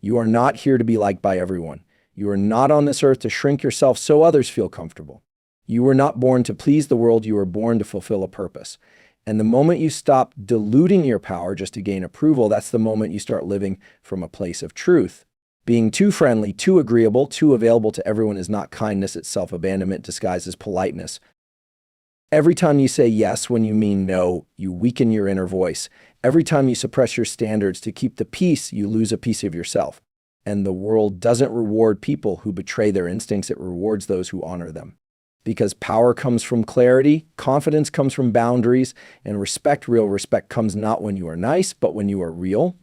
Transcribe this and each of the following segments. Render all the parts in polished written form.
You are not here to be liked by everyone. You are not on this earth to shrink yourself so others feel comfortable. You were not born to please the world, you were born to fulfill a purpose. And the moment you stop diluting your power just to gain approval, that's the moment you start living from a place of truth. Being too friendly, too agreeable, too available to everyone is not kindness, it's self-abandonment disguised as politeness. Every time you say yes when you mean no, you weaken your inner voice. Every time you suppress your standards to keep the peace, you lose a piece of yourself. And the world doesn't reward people who betray their instincts, it rewards those who honor them. Because power comes from clarity, confidence comes from boundaries, and real respect comes not when you are nice, but when you are real.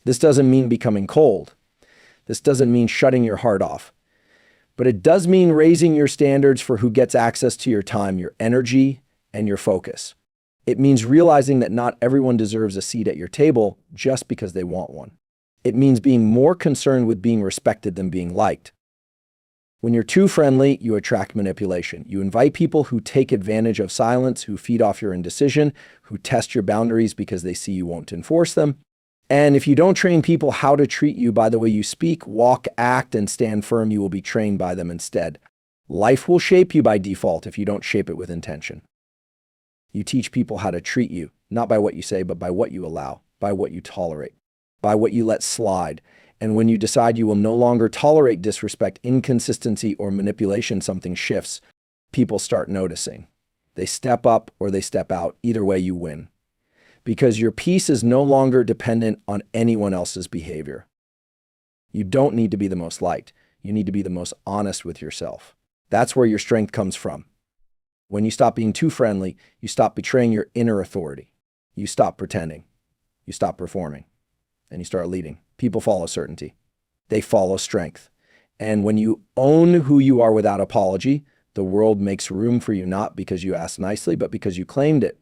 This doesn't mean becoming cold. This doesn't mean shutting your heart off. But it does mean raising your standards for who gets access to your time, your energy, and your focus. It means realizing that not everyone deserves a seat at your table just because they want one. It means being more concerned with being respected than being liked. When you're too friendly, you attract manipulation. You invite people who take advantage of silence, who feed off your indecision, who test your boundaries because they see you won't enforce them. And if you don't train people how to treat you by the way you speak, walk, act, and stand firm, you will be trained by them instead. Life will shape you by default if you don't shape it with intention. You teach people how to treat you, not by what you say, but by what you allow, by what you tolerate, by what you let slide. And when you decide you will no longer tolerate disrespect, inconsistency, or manipulation, something shifts. People start noticing. They step up or they step out. Either way, you win. Because your peace is no longer dependent on anyone else's behavior. You don't need to be the most liked. You need to be the most honest with yourself. That's where your strength comes from. When you stop being too friendly, you stop betraying your inner authority. You stop pretending. You stop performing. And you start leading. People follow certainty. They follow strength. And when you own who you are without apology, the world makes room for you not because you asked nicely, but because you claimed it.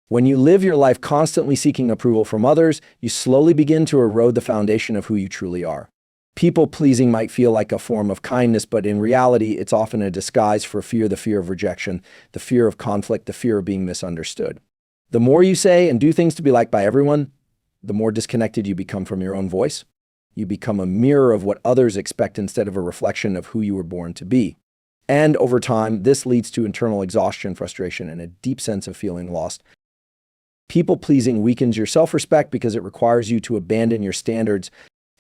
When you live your life constantly seeking approval from others, you slowly begin to erode the foundation of who you truly are. People-pleasing might feel like a form of kindness, but in reality, it's often a disguise for fear, the fear of rejection, the fear of conflict, the fear of being misunderstood. The more you say and do things to be liked by everyone, the more disconnected you become from your own voice. You become a mirror of what others expect instead of a reflection of who you were born to be. And over time, this leads to internal exhaustion, frustration, and a deep sense of feeling lost. People-pleasing weakens your self-respect because it requires you to abandon your standards.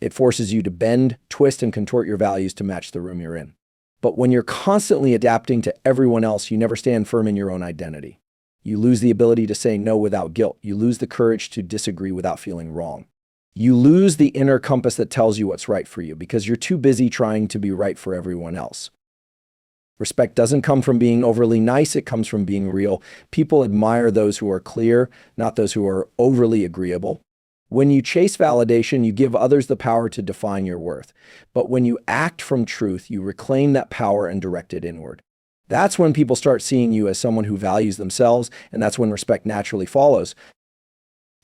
It forces you to bend, twist, and contort your values to match the room you're in. But when you're constantly adapting to everyone else, you never stand firm in your own identity. You lose the ability to say no without guilt. You lose the courage to disagree without feeling wrong. You lose the inner compass that tells you what's right for you because you're too busy trying to be right for everyone else. Respect doesn't come from being overly nice, it comes from being real. People admire those who are clear, not those who are overly agreeable. When you chase validation, you give others the power to define your worth. But when you act from truth, you reclaim that power and direct it inward. That's when people start seeing you as someone who values themselves, and that's when respect naturally follows.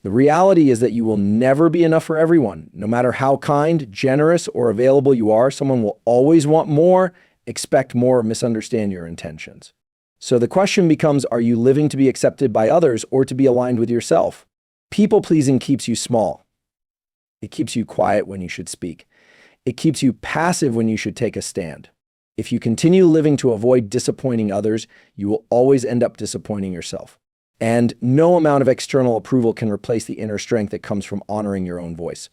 The reality is that you will never be enough for everyone. No matter how kind, generous, or available you are, someone will always want more, expect more, or misunderstand your intentions. So the question becomes, are you living to be accepted by others or to be aligned with yourself? People-pleasing keeps you small. It keeps you quiet when you should speak. It keeps you passive when you should take a stand. If you continue living to avoid disappointing others, you will always end up disappointing yourself. And no amount of external approval can replace the inner strength that comes from honoring your own voice.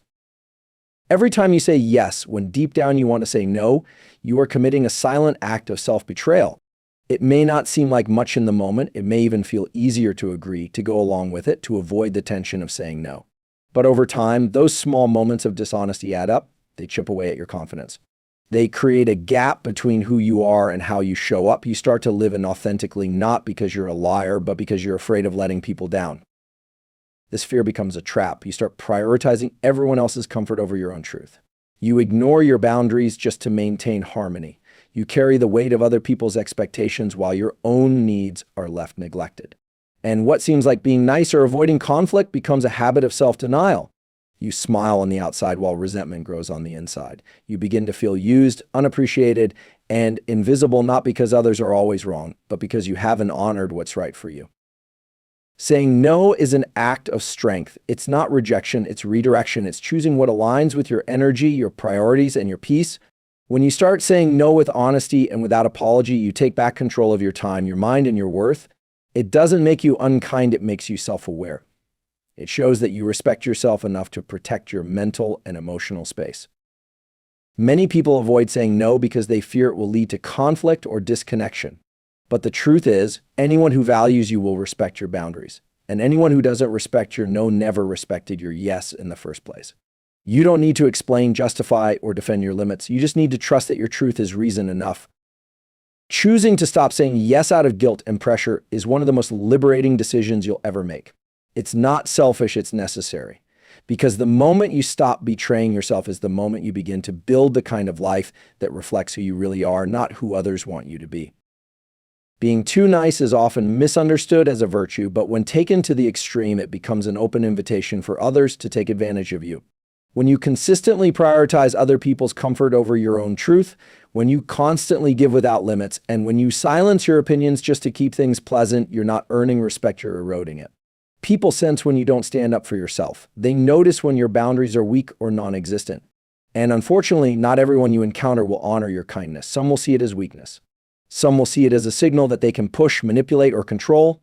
Every time you say yes, when deep down you want to say no, you are committing a silent act of self-betrayal. It may not seem like much in the moment. It may even feel easier to agree, to go along with it, to avoid the tension of saying no. But over time, those small moments of dishonesty add up. They chip away at your confidence. They create a gap between who you are and how you show up. You start to live inauthentically, not because you're a liar, but because you're afraid of letting people down. This fear becomes a trap. You start prioritizing everyone else's comfort over your own truth. You ignore your boundaries just to maintain harmony. You carry the weight of other people's expectations while your own needs are left neglected. And what seems like being nice or avoiding conflict becomes a habit of self-denial. You smile on the outside while resentment grows on the inside. You begin to feel used, unappreciated, and invisible, not because others are always wrong, but because you haven't honored what's right for you. Saying no is an act of strength. It's not rejection, it's redirection. It's choosing what aligns with your energy, your priorities, and your peace. When you start saying no with honesty and without apology, you take back control of your time, your mind, and your worth. It doesn't make you unkind, it makes you self-aware. It shows that you respect yourself enough to protect your mental and emotional space. Many people avoid saying no because they fear it will lead to conflict or disconnection. But the truth is, anyone who values you will respect your boundaries. And anyone who doesn't respect your no never respected your yes in the first place. You don't need to explain, justify, or defend your limits. You just need to trust that your truth is reason enough. Choosing to stop saying yes out of guilt and pressure is one of the most liberating decisions you'll ever make. It's not selfish, it's necessary. Because the moment you stop betraying yourself is the moment you begin to build the kind of life that reflects who you really are, not who others want you to be. Being too nice is often misunderstood as a virtue, but when taken to the extreme, it becomes an open invitation for others to take advantage of you. When you consistently prioritize other people's comfort over your own truth, when you constantly give without limits, and when you silence your opinions just to keep things pleasant, you're not earning respect, you're eroding it. People sense when you don't stand up for yourself. They notice when your boundaries are weak or non-existent. And unfortunately, not everyone you encounter will honor your kindness. Some will see it as weakness. Some will see it as a signal that they can push, manipulate, or control.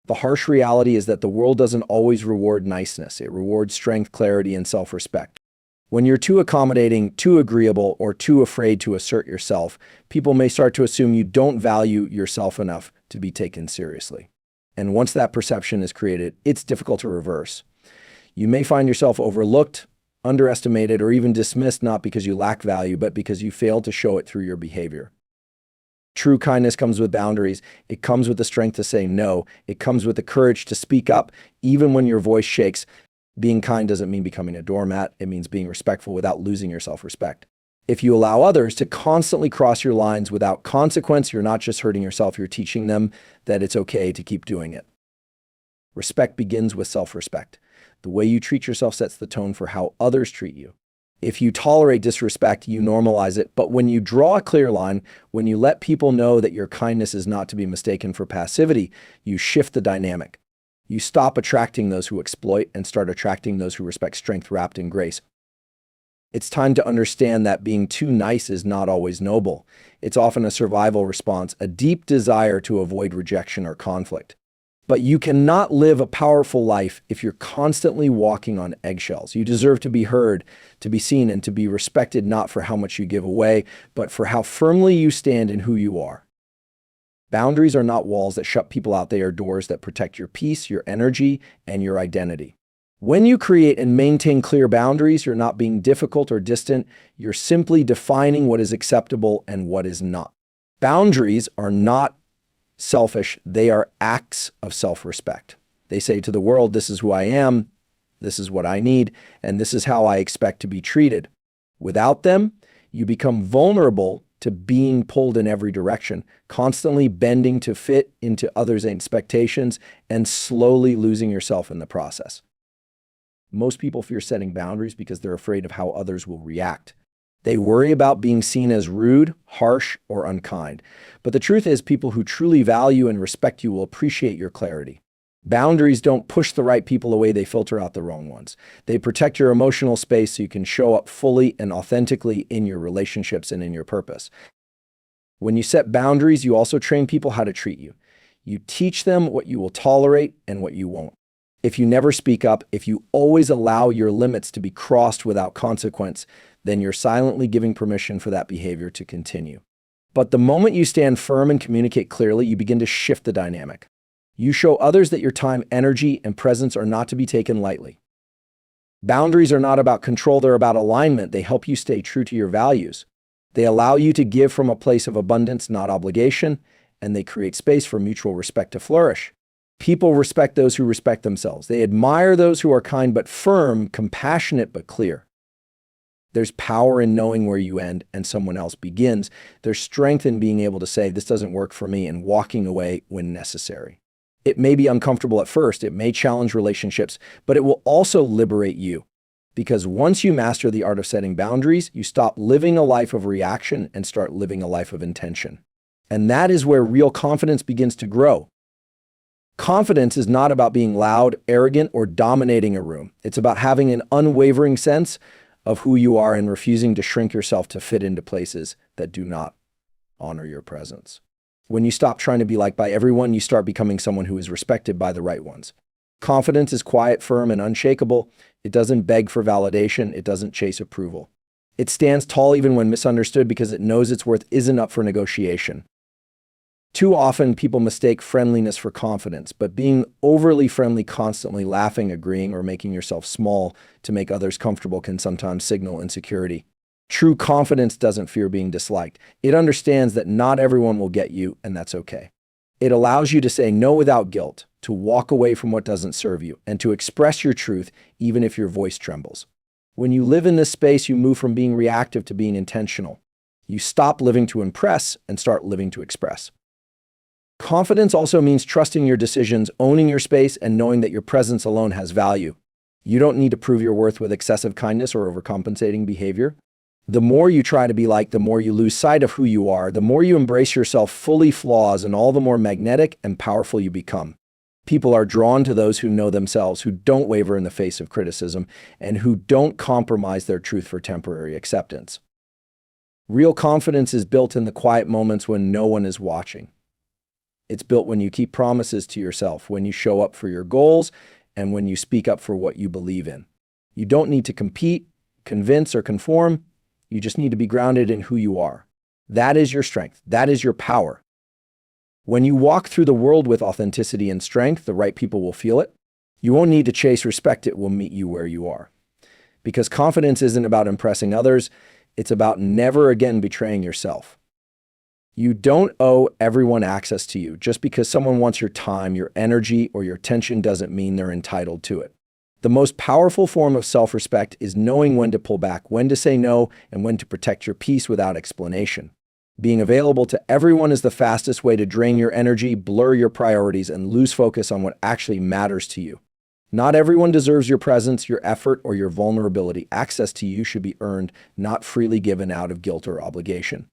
The harsh reality is that the world doesn't always reward niceness. It rewards strength, clarity, and self-respect. When you're too accommodating, too agreeable, or too afraid to assert yourself, people may start to assume you don't value yourself enough to be taken seriously. And once that perception is created, it's difficult to reverse. You may find yourself overlooked, underestimated, or even dismissed, not because you lack value, but because you failed to show it through your behavior. True kindness comes with boundaries. It comes with the strength to say no. It comes with the courage to speak up, even when your voice shakes. Being kind doesn't mean becoming a doormat. It means being respectful without losing your self-respect. If you allow others to constantly cross your lines without consequence, you're not just hurting yourself, you're teaching them that it's okay to keep doing it. Respect begins with self-respect. The way you treat yourself sets the tone for how others treat you. If you tolerate disrespect, you normalize it. But when you draw a clear line, when you let people know that your kindness is not to be mistaken for passivity, you shift the dynamic. You stop attracting those who exploit and start attracting those who respect strength wrapped in grace. It's time to understand that being too nice is not always noble. It's often a survival response, a deep desire to avoid rejection or conflict. But you cannot live a powerful life if you're constantly walking on eggshells. You deserve to be heard, to be seen, and to be respected not for how much you give away, but for how firmly you stand in who you are. Boundaries are not walls that shut people out. They are doors that protect your peace, your energy, and your identity. When you create and maintain clear boundaries, you're not being difficult or distant. You're simply defining what is acceptable and what is not. Boundaries are not selfish. They are acts of self-respect. They say to the world, this is who I am, this is what I need, and this is how I expect to be treated. Without them, you become vulnerable to being pulled in every direction, constantly bending to fit into others' expectations and slowly losing yourself in the process. Most people fear setting boundaries because they're afraid of how others will react. They worry about being seen as rude, harsh, or unkind. But the truth is, people who truly value and respect you will appreciate your clarity. Boundaries don't push the right people away, they filter out the wrong ones. They protect your emotional space so you can show up fully and authentically in your relationships and in your purpose. When you set boundaries, you also train people how to treat you. You teach them what you will tolerate and what you won't. If you never speak up, if you always allow your limits to be crossed without consequence, then you're silently giving permission for that behavior to continue. But the moment you stand firm and communicate clearly, you begin to shift the dynamic. You show others that your time, energy, and presence are not to be taken lightly. Boundaries are not about control, they're about alignment. They help you stay true to your values. They allow you to give from a place of abundance, not obligation, and they create space for mutual respect to flourish. People respect those who respect themselves. They admire those who are kind but firm, compassionate but clear. There's power in knowing where you end and someone else begins. There's strength in being able to say, this doesn't work for me, and walking away when necessary. It may be uncomfortable at first, it may challenge relationships, but it will also liberate you. Because once you master the art of setting boundaries, you stop living a life of reaction and start living a life of intention. And that is where real confidence begins to grow. Confidence is not about being loud, arrogant, or dominating a room. It's about having an unwavering sense of who you are and refusing to shrink yourself to fit into places that do not honor your presence. When you stop trying to be liked by everyone, you start becoming someone who is respected by the right ones. Confidence is quiet, firm, and unshakable. It doesn't beg for validation. It doesn't chase approval. It stands tall even when misunderstood because it knows its worth isn't up for negotiation. Too often, people mistake friendliness for confidence, but being overly friendly, constantly laughing, agreeing, or making yourself small to make others comfortable can sometimes signal insecurity. True confidence doesn't fear being disliked. It understands that not everyone will get you, and that's okay. It allows you to say no without guilt, to walk away from what doesn't serve you, and to express your truth even if your voice trembles. When you live in this space, you move from being reactive to being intentional. You stop living to impress and start living to express. Confidence also means trusting your decisions, owning your space, and knowing that your presence alone has value. You don't need to prove your worth with excessive kindness or overcompensating behavior. The more you try to be like, the more you lose sight of who you are, the more you embrace yourself fully flaws, and all the more magnetic and powerful you become. People are drawn to those who know themselves, who don't waver in the face of criticism, and who don't compromise their truth for temporary acceptance. Real confidence is built in the quiet moments when no one is watching. It's built when you keep promises to yourself, when you show up for your goals, and when you speak up for what you believe in. You don't need to compete, convince, or conform. You just need to be grounded in who you are. That is your strength. That is your power. When you walk through the world with authenticity and strength, the right people will feel it. You won't need to chase respect. It will meet you where you are. Because confidence isn't about impressing others. It's about never again betraying yourself. You don't owe everyone access to you. Just because someone wants your time, your energy, or your attention doesn't mean they're entitled to it. The most powerful form of self-respect is knowing when to pull back, when to say no, and when to protect your peace without explanation. Being available to everyone is the fastest way to drain your energy, blur your priorities, and lose focus on what actually matters to you. Not everyone deserves your presence, your effort, or your vulnerability. Access to you should be earned, not freely given out of guilt or obligation.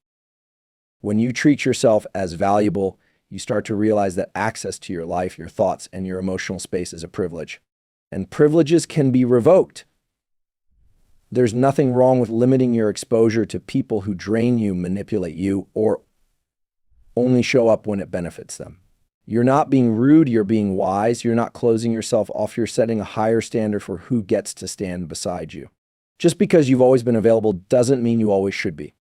When you treat yourself as valuable, you start to realize that access to your life, your thoughts, and your emotional space is a privilege. And privileges can be revoked. There's nothing wrong with limiting your exposure to people who drain you, manipulate you, or only show up when it benefits them. You're not being rude, you're being wise. You're not closing yourself off, you're setting a higher standard for who gets to stand beside you. Just because you've always been available doesn't mean you always should be.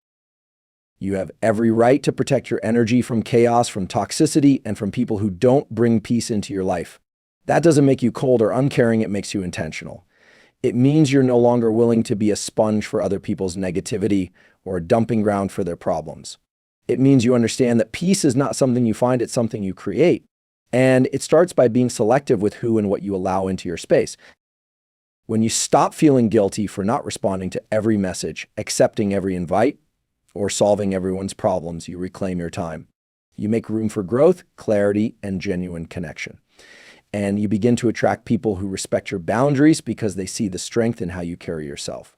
You have every right to protect your energy from chaos, from toxicity, and from people who don't bring peace into your life. That doesn't make you cold or uncaring, it makes you intentional. It means you're no longer willing to be a sponge for other people's negativity or a dumping ground for their problems. It means you understand that peace is not something you find, it's something you create. And it starts by being selective with who and what you allow into your space. When you stop feeling guilty for not responding to every message, accepting every invite, or solving everyone's problems, you reclaim your time. You make room for growth, clarity, and genuine connection. And you begin to attract people who respect your boundaries because they see the strength in how you carry yourself.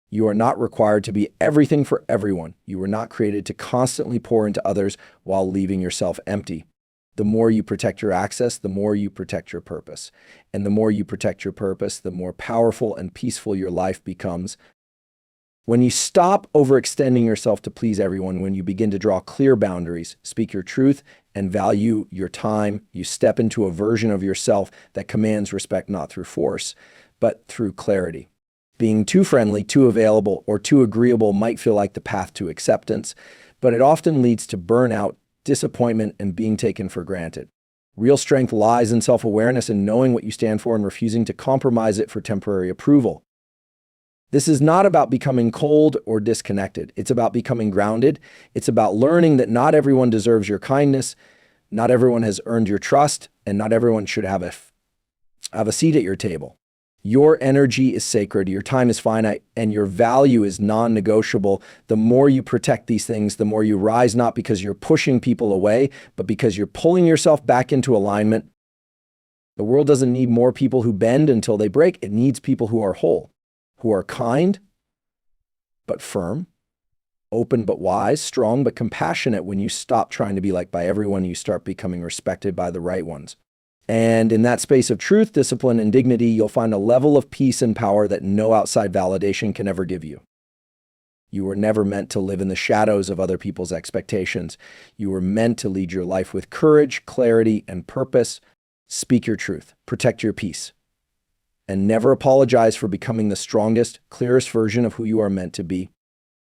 You are not required to be everything for everyone. You were not created to constantly pour into others while leaving yourself empty. The more you protect your access, the more you protect your purpose. And the more you protect your purpose, the more powerful and peaceful your life becomes. When you stop overextending yourself to please everyone, when you begin to draw clear boundaries, speak your truth, and value your time, you step into a version of yourself that commands respect not through force, but through clarity. Being too friendly, too available, or too agreeable might feel like the path to acceptance, but it often leads to burnout, disappointment, and being taken for granted. Real strength lies in self-awareness and knowing what you stand for and refusing to compromise it for temporary approval. This is not about becoming cold or disconnected. It's about becoming grounded. It's about learning that not everyone deserves your kindness, not everyone has earned your trust, and not everyone should have a seat at your table. Your energy is sacred, your time is finite, and your value is non-negotiable. The more you protect these things, the more you rise, not because you're pushing people away, but because you're pulling yourself back into alignment. The world doesn't need more people who bend until they break. It needs people who are whole, who are kind but firm, open but wise, strong but compassionate. When you stop trying to be liked by everyone, you start becoming respected by the right ones. And in that space of truth, discipline, and dignity, you'll find a level of peace and power that no outside validation can ever give you. You were never meant to live in the shadows of other people's expectations. You were meant to lead your life with courage, clarity, and purpose. Speak your truth, protect your peace, and never apologize for becoming the strongest, clearest version of who you are meant to be.